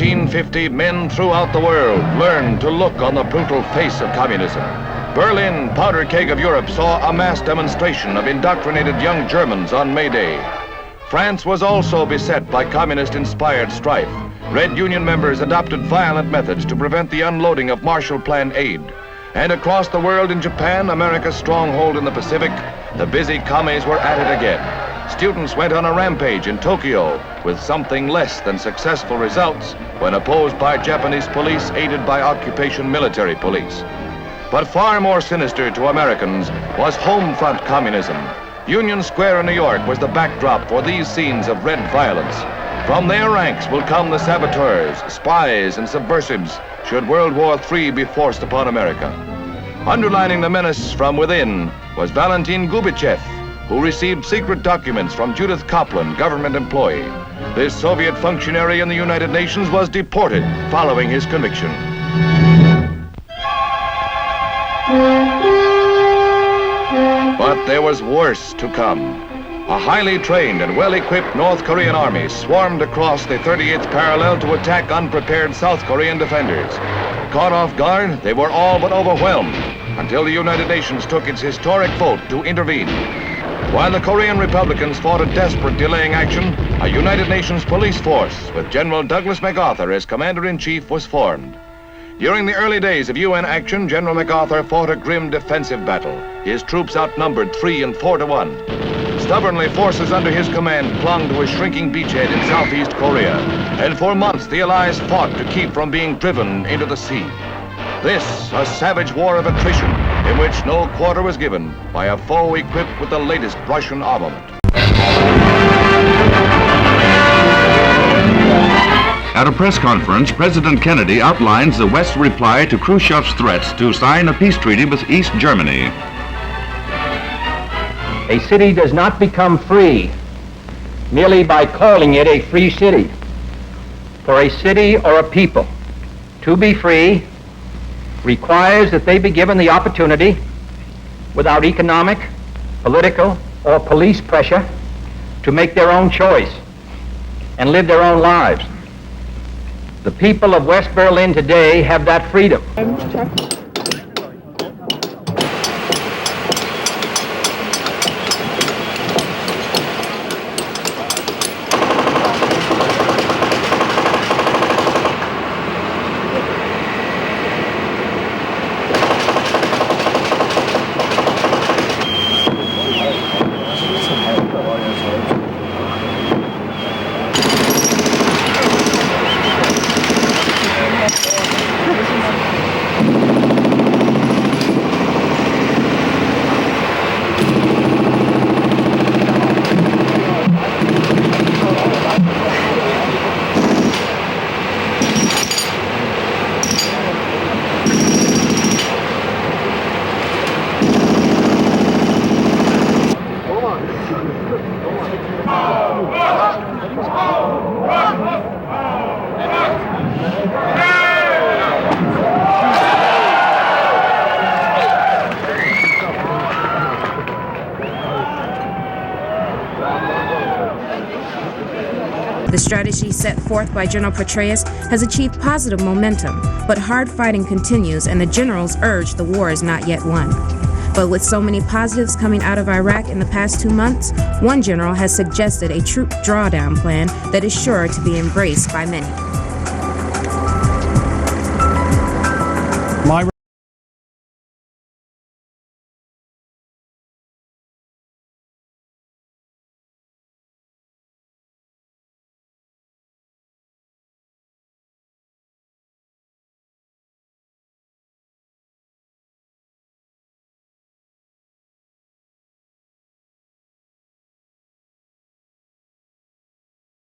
1950, men throughout the world learned to look on the brutal face of communism. Berlin, powder keg of Europe, saw a mass demonstration of indoctrinated young Germans on May Day. France was also beset by communist-inspired strife. Red Union members adopted violent methods to prevent the unloading of Marshall Plan aid. And across the world in Japan, America's stronghold in the Pacific, the busy commies were at it again. Students went on a rampage in Tokyo with something less than successful results when opposed by Japanese police aided by occupation military police. But far more sinister to Americans was home front communism. Union Square in New York was the backdrop for these scenes of red violence. From their ranks will come the saboteurs, spies, and subversives should World War III be forced upon America. Underlining the menace from within was Valentin Gubichev, who received secret documents from Judith Kaplan, government employee. This Soviet functionary in the United Nations was deported following his conviction. But there was worse to come. A highly trained and well-equipped North Korean army swarmed across the 38th parallel to attack unprepared South Korean defenders. Caught off guard, they were all but overwhelmed until the United Nations took its historic vote to intervene. While the Korean Republicans fought a desperate delaying action, a United Nations police force with General Douglas MacArthur as commander-in-chief was formed. During the early days of UN action, General MacArthur fought a grim defensive battle. His troops outnumbered 3 and 4 to 1. Stubbornly, forces under his command clung to a shrinking beachhead in Southeast Korea, and for months the Allies fought to keep from being driven into the sea. This, a savage war of attrition in which no quarter was given by a foe equipped with the latest Russian armament. At a press conference, President Kennedy outlines the West's reply to Khrushchev's threats to sign a peace treaty with East Germany. A city does not become free merely by calling it a free city. For a city or a people to be free requires that they be given the opportunity, without economic, political, or police pressure, to make their own choice and live their own lives. The people of West Berlin today have that freedom. The strategy set forth by General Petraeus has achieved positive momentum, but hard fighting continues and the generals urge the war is not yet won. But with so many positives coming out of Iraq in the past 2 months, one general has suggested a troop drawdown plan that is sure to be embraced by many.